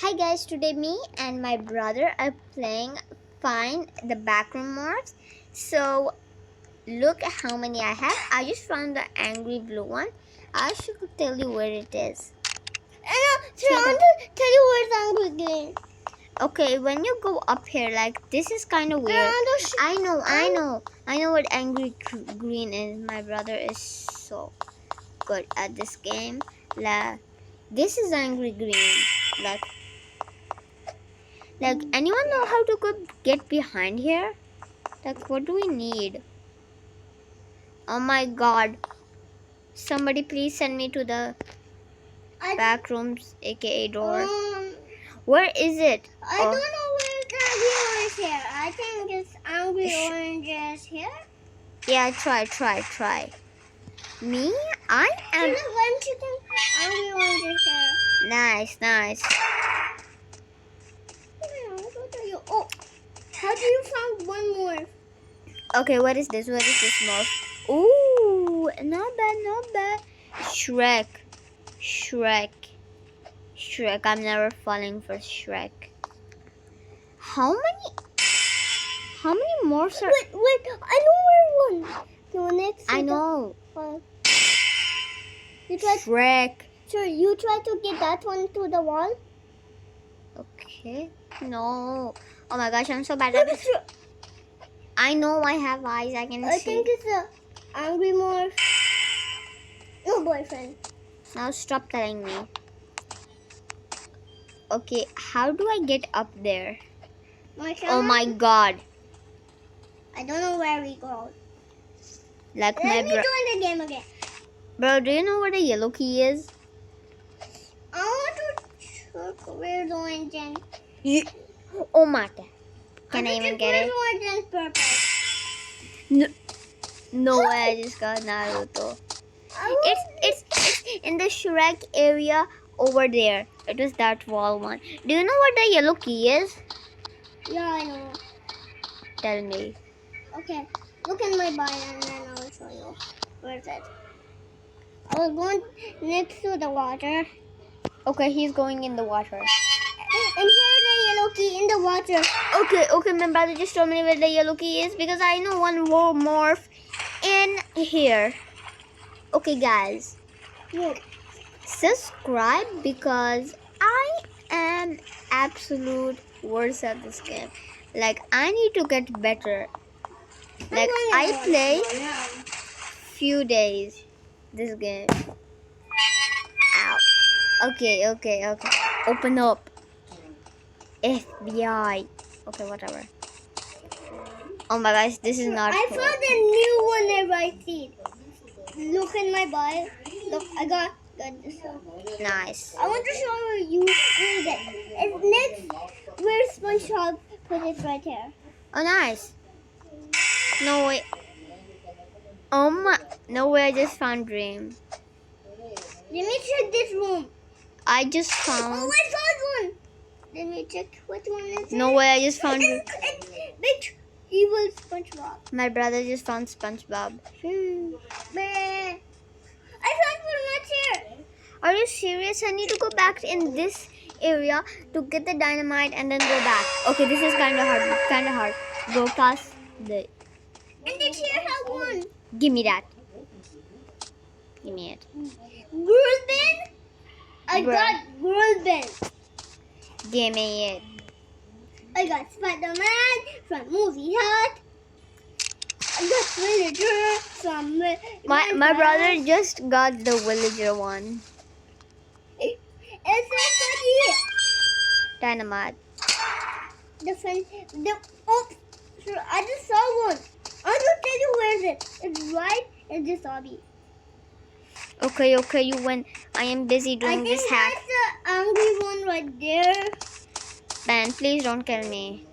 Hi guys, today me and my brother are playing Find the Backroom Morphs. So look at how many I have. I just found the angry blue one. I should tell you where it is. So I want to tell you where's angry green. Okay, when you go up here, like this is kind of weird. I know what angry green is. My brother is so good at this game. This is angry green. Like, anyone know how to get behind here? Like, what do we need? Oh my god. Somebody please send me to the back rooms, aka door. Where is it? I don't know where the angry orange here. I think it's angry oranges here. Yeah, try. Me? I am. There's one chicken angry oranges here. Nice. Oh, how do you find one more? Okay, what is this? Morph? Ooh, not bad. Shrek. I'm never falling for Shrek. How many morphs are? Wait, I know where one. So next. I know. You try. Shrek. Sure, you try to get that one to the wall. Okay. No. Oh my gosh, I'm so bad at this. I know I have eyes. I can see. I think it's a angry morph. No boyfriend. Now stop telling me. Okay, how do I get up there? Oh my god. I don't know where we go. Like Let me join the game again. Bro, do you know what a yellow key is? I want to check where the orange and... Oh my god. Can I even get it? Orange and purple. No way, I just got Naruto. It's in the Shrek area over there. It was that wall one. Do you know what the yellow key is? Yeah, I know. Tell me. Okay, look in my bio and then I will show you. Where is it? I was going next to the water. Okay, he's going in the water. And here's the yellow key in the water. Okay, my brother just told me where the yellow key is because I know one more morph in here. Okay, guys. Look. Subscribe because I am absolute worst at this game. Like, I need to get better. Like, I play few days this game. Ow. Okay. Open up. FBI. Okay, whatever. Oh my gosh, this is not I cool. found a new one right seed. Look in my bio. Look, I got this one. Nice. I want to show you where is it. It's next where SpongeBob put it right here. Oh, nice. No way. Oh my. No way, I just found Dream. Let me check this room. I just found. Oh, I found one. Let me check which one is it. No way, I just found. It's big evil SpongeBob. My brother just found SpongeBob. I found one right here. Are you serious? I need to go back in this area to get the dynamite and then go back. Okay, this is kind of hard. Go past the. And this here have one. Give me that. Give me it. Girl bin. I got girl bin. Give me it. I got Spider-Man from Movie Hut. I got Villager from My brother just got the villager one. It's so funny. Dynamite. Sure, I just saw one. I will tell you where is it. It's right in this lobby. Okay, you win. I am busy doing this hack. That's the angry one right there. Ben, please don't kill me.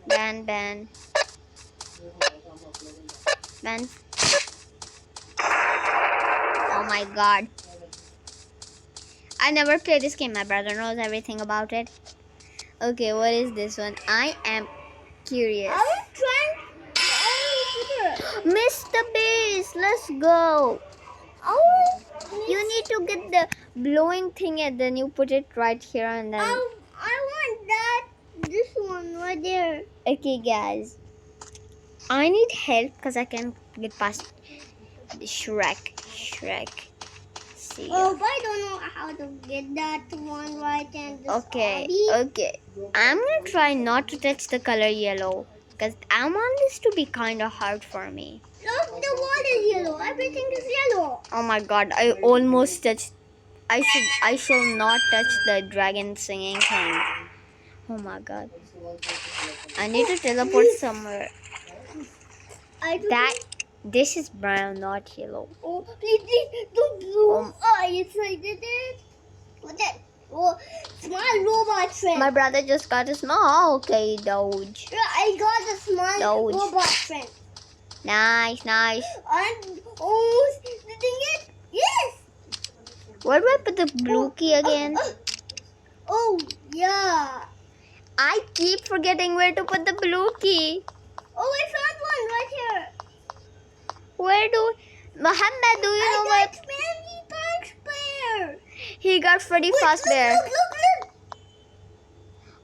Ben. Oh my god. I never played this game. My brother knows everything about it. Okay, what is this one? I am curious. I was trying. Mr. Beast, let's go. You need to get the blowing thing and then you put it right here and then. I this one right there. Okay, guys. I need help because I can get past the Shrek. See ya. Oh, but I don't know how to get that one right and this Okay, obby. okay. I'm gonna try not to touch the color yellow because I want this to be kind of hard for me. Look, the wall is yellow. Everything is yellow. Oh my god, I almost touched. I shall not touch the dragon singing thing. Oh my god. I need to teleport somewhere. This is brown, not yellow. Oh, please, don't blue. Yes, I did it. What's that? Oh, small robot friend. My brother just got a small. Okay, Doge. Yeah, I got a small Doge. robot friend. Nice. And almost didn't get. Yes. Where do I put the blue key again? Oh, yeah. I keep forgetting where to put the blue key. Oh, I found one right here. Where do Mohammed? Do you know I what? got many punch bear. He got Freddy Fazbear. Look.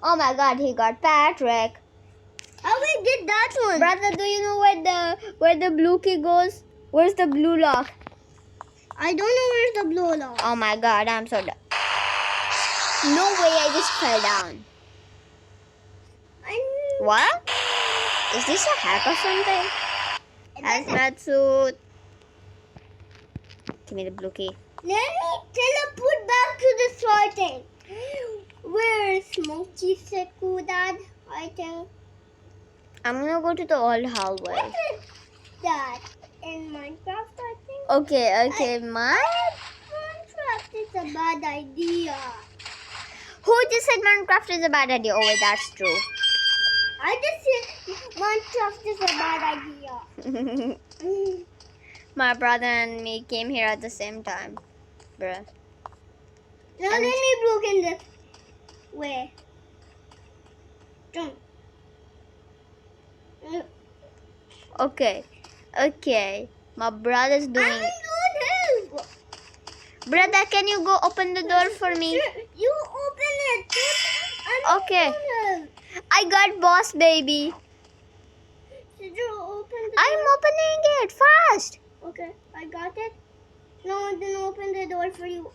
Oh my god, he got Patrick. How we did that one? Brother, do you know where the blue key goes? Where's the blue lock? I don't know where's the blue lock. Oh my god, I'm so dumb. No way, I just fell down. What? Is this a hack or something? Hazmat suit. Give me the blue key. Let me teleport back to the starting. Where is Smokey Seku, Dad? I think. I'm gonna go to the old hallway. What is that? In Minecraft, I think? Okay, Minecraft is a bad idea. Who just said Minecraft is a bad idea? Oh wait, that's true. I just said Minecraft is a bad idea. My brother and me came here at the same time. Bruh. Now let me look in this way. Jump. Okay. My brother's doing. I need help. Brother, can you go open the door for me? Sure, you open it. Okay. I got boss baby. Did you open the door? I'm opening it fast. Okay, I got it. No, I didn't open the door for you.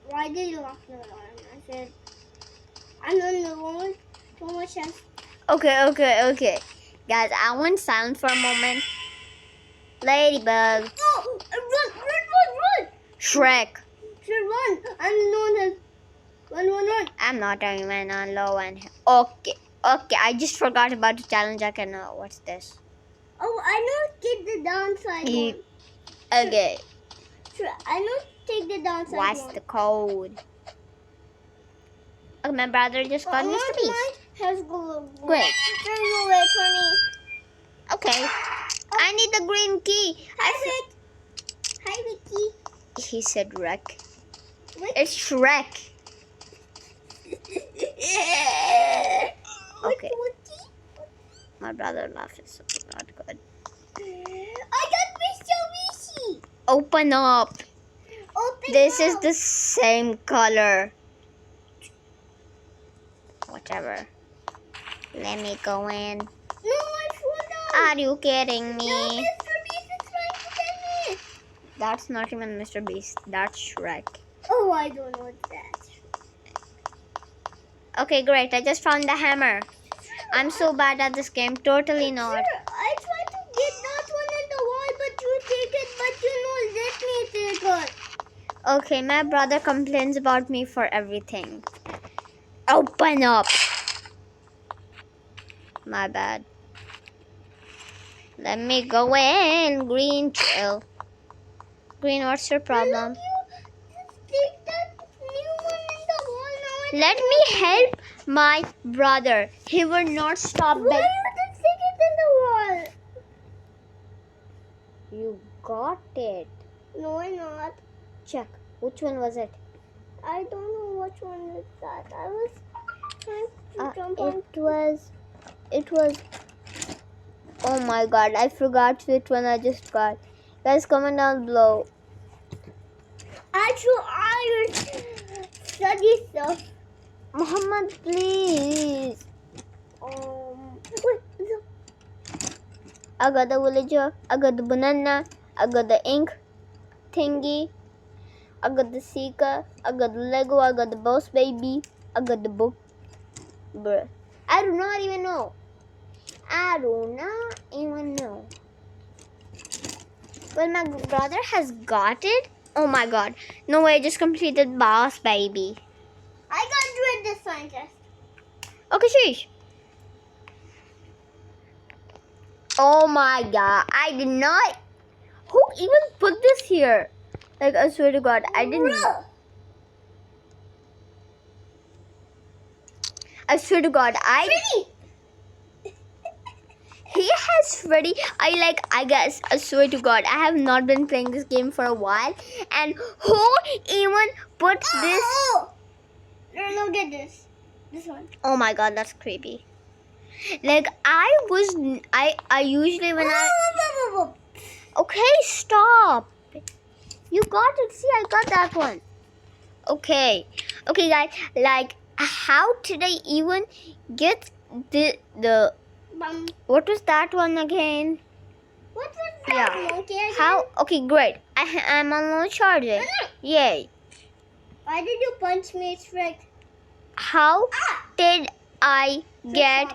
Why did you lock the door? I said, I'm on the wall. So much as. Okay. Guys, I want silence for a moment. Ladybug. Oh, run. Shrek. Should run. I'm known as run. I'm not even on low end. Okay. I just forgot about the challenge. I can know. What's this? Oh, I know take the downside one. Okay. Sure, I know take the downside What's one. the code? Okay, my brother just got Mr. Beast. Has go. Great. Sure, you wait for me. Okay. I need the green key. Hi, Vicky. He said wreck. Wait. It's Shrek. Okay. My brother laughs is not good. I got Mr. Rishi. Open up. Open This up. is the same color. Whatever. Let me go in. No, I fell down. Are you kidding me? No, Mr. Beast is trying to get me. That's not even Mr. Beast. That's Shrek. Oh, I don't know that. Okay, great. I just found the hammer. I'm so bad at this game. Totally not. Sure, I tried to get that one in the wall, but you take it, but you know, let me take it. Okay, my brother complains about me for everything. Open up. My bad. Let me go in. Green chill. Green, what's your problem? Just take that new one in the wall now. Let me help my brother. He will not stop Why begging. you just stick it in the wall? You got it. No, I'm not. Check. Which one was it? I don't know which one is that. I was trying to jump on. It was. Oh my god, I forgot which one I just got. Guys, comment down below. Actually, I study stuff. Muhammad, please. Wait. I got the villager. I got the banana. I got the ink thingy. I got the seeker. I got the Lego. I got the boss baby. I got the book. Bruh. I do not even know. I do not even know. Well, my brother has got it. Oh my god. No way, I just completed boss baby. I got rid of the scientist. Okay, sheesh. Oh my god. I did not. Who even put this here? Like, I swear to god, I didn't. I swear to god, Freddy! He has Freddy. I guess, I swear to god, I have not been playing this game for a while. And who even put this? Oh! Look at this. This one. Oh my god, that's creepy. Like, I usually when I... Okay, stop. You got it. See, I got that one. Okay, guys. Like, how did I even get the what was that one again? What was that monkey again? How? Okay, great. I'm on charging. Yay. Why did you punch me, Shrek? How did I get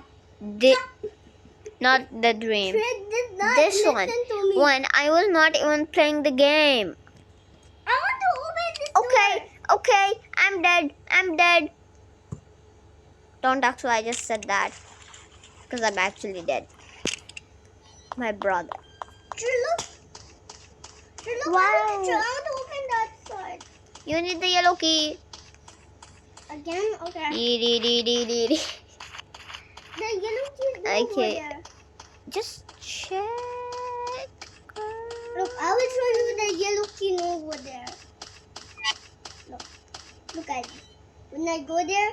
not the dream? Shrek did not This listen one. to me. When I was not even playing the game. I want to open this door. Okay, I'm dead. Don't talk, so I just said that. Because I'm actually dead. My brother. Look. Wow. I want to open that side. You need the yellow key. Again? Okay. Dee. The yellow key is over Okay. there. Just check. Look, I will show you the yellow key over there. Look at it. When I go there,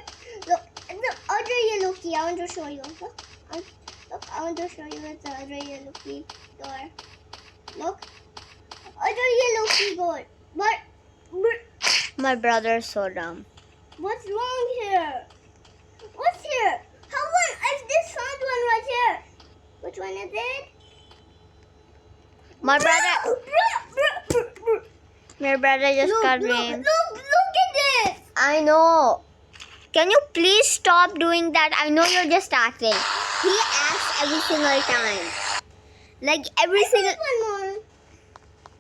look, the other yellow key. I want to show you. Look, I want to show you the other yellow key door. Look, other yellow key door. But My brother is so dumb. what's wrong here? What's here? How one? I just found one right here. Which one is it? My brother just got Look dream. at this. I know. Can you please stop doing that? I know you're just acting. He acts every single time. Like every single. One more.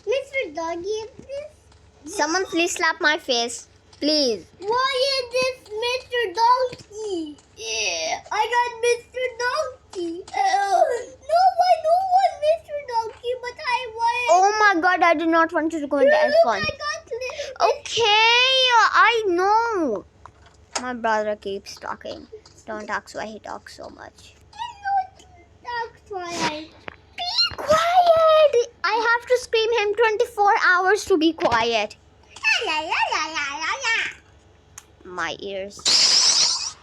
Mr. Doggy, is this? Someone please slap my face. Please. Why is this Mr. Donkey? Yeah, I got Mr. Donkey. No, I don't want Mr. Donkey, but I want. Oh my god, I do not want you to go into Look, F1. I got Okay, I know. My brother keeps talking. Don't ask why he talks so much. That's why Be quiet! I have to scream him 24 hours to be quiet. My ears.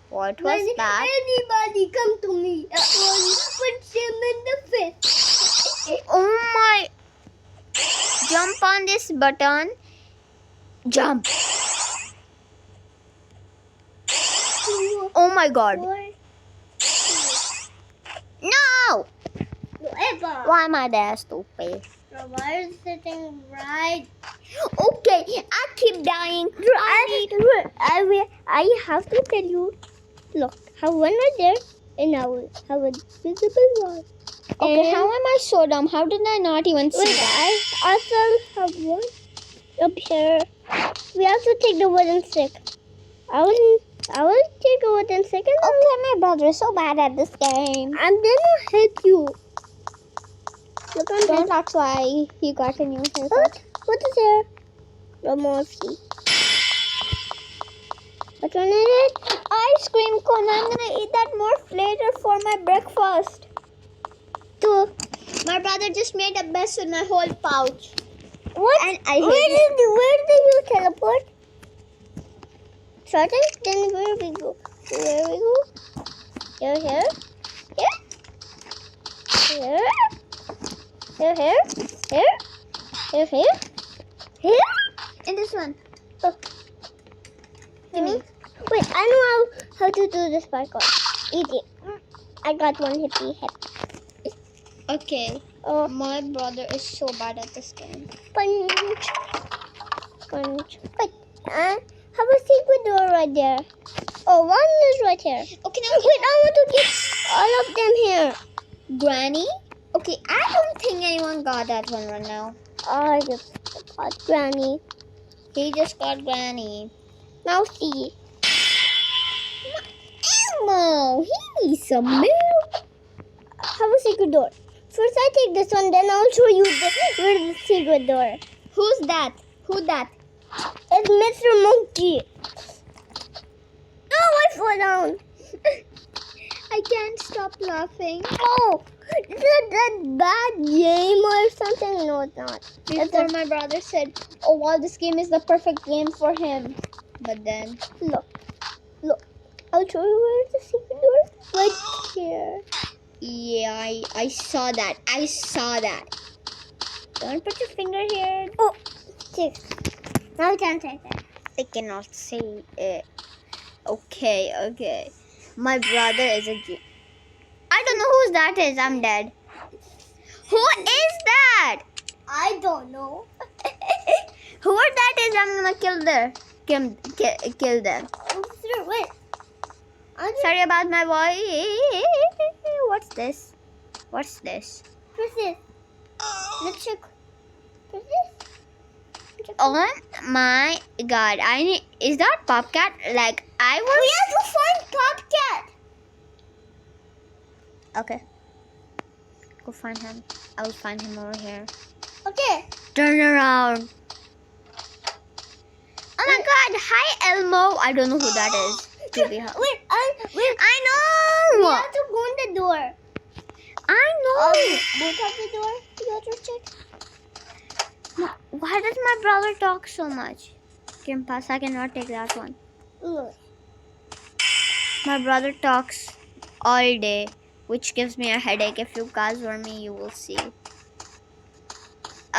What was that? Anybody come to me at once, punch him in the face. Oh my. Jump on this button. Jump. Oh my god. No! Why am I there, stupid? The wire is sitting right. Okay, I keep dying. I have to tell you. Look, have one right there, and now have a visible one. Okay, And- how am I so dumb? How did I not even see Wait, that? I also have one up here. We have to take the wooden stick. I will take a wooden stick. Okay, my brother is so bad at this game. I'm gonna hit you. Look, I'm Don't ask why he got a new haircut. What is here? The morphs. Which one is it? Ice cream cone. I'm gonna eat that morph later for my breakfast. Two. My brother just made a mess with my whole pouch. What? And I hate it. Where did you teleport? Starting? Then where we go? Where we go? Here, here, here, here, here, here, here, here, here, And this one. Oh. Give me. Wait, how to do this parkour. Easy. I got one hippie hip. Okay. Oh, My brother is so bad at this game. punch. Punch. Wait. Have a secret door right there. Oh, one is right here. Okay, now Wait, I want to get all of them here. Granny? Okay, I don't think anyone got that one right now. I just got Granny. He just got Granny. Mousy. Elmo! He needs some milk. Have a secret door. First I take this one, then I'll show you where's the secret door. Who's that? Who that? It's Mr. Monkey. Oh, I fall down. I can't stop laughing. Oh, is that bad game or something? No, it's not. Before my brother said, oh wow, this game is the perfect game for him. But then, Look. I'll show you where's the secret door. Right here. yeah, I saw that. I saw that. Don't put your finger here. Oh, six. Now we can take it. I cannot see it. Okay. My brother is a G. I don't know whose that is. I'm dead. Who is that? I don't know. Whoever that is, I'm gonna kill them. Kill them. Wait. Sorry about my voice. What's this? Press this. Let's check. Press this. Oh my god! Is that Popcat? Like I was. We have to find Popcat. Okay. Go find him. I will find him over here. Okay. Turn around. Oh my god! Hi Elmo. I don't know who that is. To be honest. Wait. I We know. have to go in the door. I know. Both of the door. You have to check. Why does my brother talk so much? Kim Pass, I cannot take that one. Look. My brother talks all day, which gives me a headache. If you guys were me, you will see.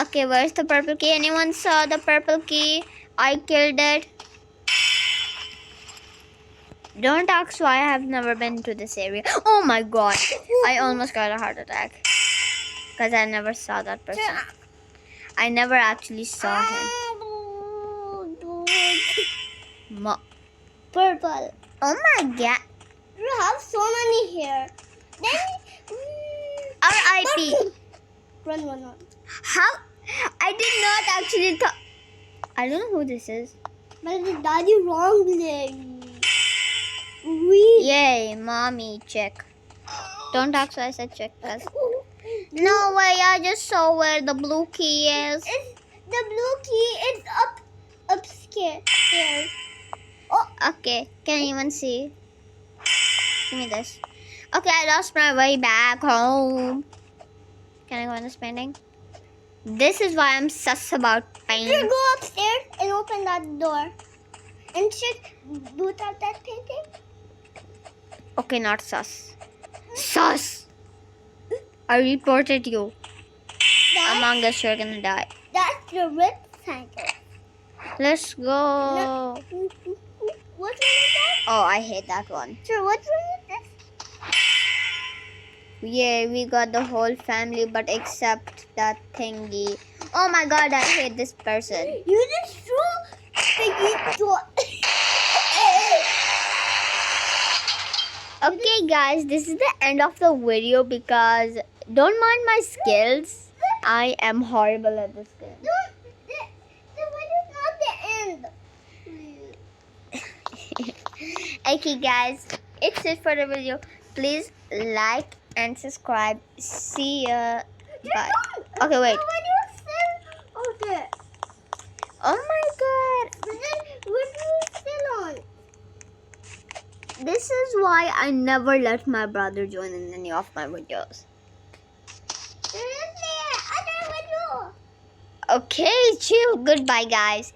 Okay, where's the purple key? Anyone saw the purple key? I killed it. Don't ask why I have never been to this area. Oh my god. I almost got a heart attack. Because I never saw that person. I never actually saw him. Purple. Oh my god. You have so many here. Then R.I.P. Run. How? I did not actually thought. I don't know who this is. But the daddy wrong leg. Yay, mommy, check. Don't ask why I said check. Cause no way, I just saw where the blue key is. The blue key is upstairs. Oh, Okay, can anyone see? Give me this. Okay, I lost my way back home. Can I go in this painting? This is why I'm sus about you paint. go upstairs and open that door. And check boot out that painting. Okay, not sus. Sus! I reported you. Among us, you're gonna die. That's the red scientist. Let's go. What one is that? Oh, I hate that one. Sir, what one is this? Yeah, we got the whole family, but except that thingy. Oh my god, I hate this person. You just threw the door. Okay, guys, this is the end of the video because don't mind my skills. I am horrible at this game. The video's not the end. Okay, guys, it's it for the video. Please like and subscribe. See ya. Bye. Okay, wait. Okay. Oh my god. But then what do you still on? This is why I never let my brother join in any of my videos. There is the other video. Okay, chill. Goodbye, guys.